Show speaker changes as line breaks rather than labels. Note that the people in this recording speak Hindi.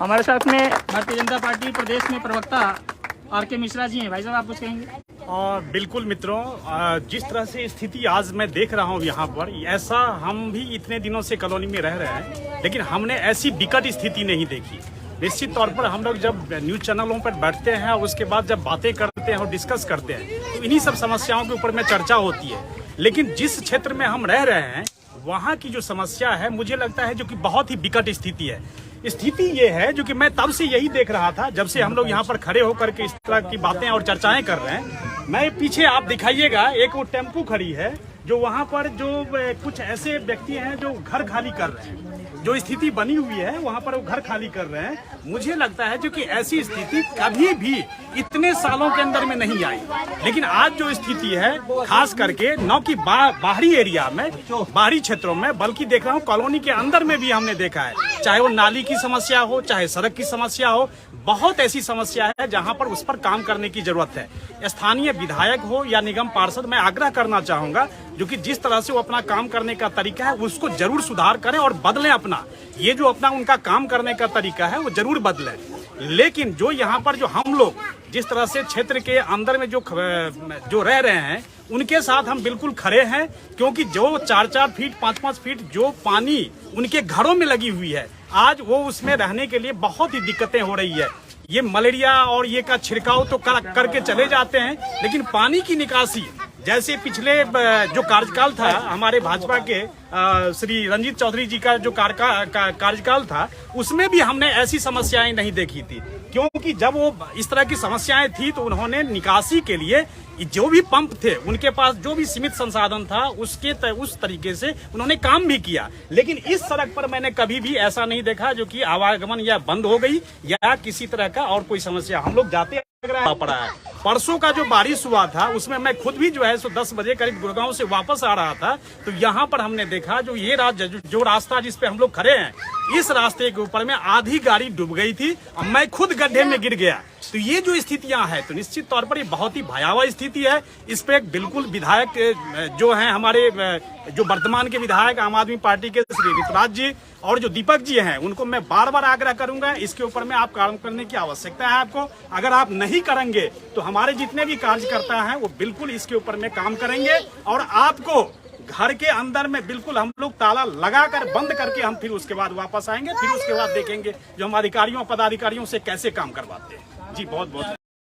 हमारे साथ में भारतीय जनता पार्टी प्रदेश में प्रवक्ता आर.के. मिश्रा जी हैं। भाई साहब, आप कुछ कहेंगे?
बिल्कुल मित्रों, जिस तरह से स्थिति आज मैं देख रहा हूँ यहाँ पर, ऐसा हम भी इतने दिनों से कॉलोनी में रह रहे हैं, लेकिन हमने ऐसी विकट स्थिति नहीं देखी। निश्चित तौर पर हम लोग जब न्यूज चैनलों पर बैठते हैं और उसके बाद जब बातें करते हैं और डिस्कस करते हैं तो इन्हीं सब समस्याओं के ऊपर में चर्चा होती है। लेकिन जिस क्षेत्र में हम रह रहे हैं वहाँ की जो समस्या है, मुझे लगता है जो कि बहुत ही विकट स्थिति है। स्थिति ये है जो कि मैं तब से यही देख रहा था, जब से हम लोग यहाँ पर खड़े होकर के इस तरह की बातें और चर्चाएं कर रहे हैं। मैं पीछे आप दिखाइएगा, एक वो टेम्पू खड़ी है, जो वहाँ पर जो कुछ ऐसे व्यक्ति हैं जो घर खाली कर रहे हैं। जो स्थिति बनी हुई है वहाँ पर वो घर खाली कर रहे हैं। मुझे लगता है जो कि ऐसी स्थिति कभी भी इतने सालों के अंदर में नहीं आई। लेकिन आज जो स्थिति है, खास करके न कि बाहरी एरिया में, बाहरी क्षेत्रों में, बल्कि देख रहा हूँ कॉलोनी के अंदर में भी हमने देखा है, चाहे वो नाली की समस्या हो, चाहे सड़क की समस्या हो, बहुत ऐसी समस्या है जहां पर उस पर काम करने की जरूरत है। स्थानीय विधायक हो या निगम पार्षद, मैं आग्रह करना चाहूंगा जो कि जिस तरह से वो अपना काम करने का तरीका है उसको जरूर सुधार करें और बदलें अपना। ये जो अपना उनका काम करने का तरीका है वो जरूर बदलें। लेकिन जो यहाँ पर जो हम लोग जिस तरह से क्षेत्र के अंदर में जो रह रहे हैं उनके साथ हम बिल्कुल खड़े हैं, क्योंकि जो 4-4 फीट 5-5 फीट जो पानी उनके घरों में लगी हुई है, आज वो उसमें रहने के लिए बहुत ही दिक्कतें हो रही है। ये मलेरिया और ये का छिड़काव तो करके चले जाते हैं, लेकिन पानी की निकासी, जैसे पिछले जो कार्यकाल था हमारे भाजपा के श्री रंजीत चौधरी जी का जो कार्यकाल था, उसमें भी हमने ऐसी समस्याएं नहीं देखी थी। क्योंकि जब वो इस तरह की समस्याएं थी तो उन्होंने निकासी के लिए जो भी पंप थे उनके पास, जो भी सीमित संसाधन था, उस तरीके से उन्होंने काम भी किया। लेकिन इस सड़क पर मैंने कभी भी ऐसा नहीं देखा जो कि आवागमन या बंद हो गई या किसी तरह का और कोई समस्या। हम लोग जाते पड़ा है। परसों का जो बारिश हुआ था उसमें मैं खुद भी जो है 10 बजे करीब गुड़गांव से वापस आ रहा था, तो यहाँ पर हमने देखा जो ये जो रास्ता जिस पे हम लोग खड़े हैं, इस रास्ते के ऊपर में आधी गाड़ी डूब गई थी और मैं खुद गड्ढे में गिर गया। तो ये जो स्थितियां हैं, तो निश्चित तौर पर ये बहुत ही भयावह स्थिति है। इस पे बिल्कुल विधायक जो हैं हमारे, जो वर्तमान के विधायक आम आदमी पार्टी के श्री ऋतुराज जी और जो दीपक जी हैं, उनको मैं बार बार आग्रह करूंगा, इसके ऊपर में आप काम करने की आवश्यकता है आपको। अगर आप नहीं करेंगे तो हमारे जितने भी कार्यकर्ता हैं वो बिल्कुल इसके ऊपर में काम करेंगे और आपको घर के अंदर में बिल्कुल हम लोग ताला लगाकर बंद करके हम फिर उसके बाद वापस आएंगे। फिर उसके बाद देखेंगे जो हम अधिकारियों पदाधिकारियों से कैसे काम करवाते हैं। जी बहुत बहुत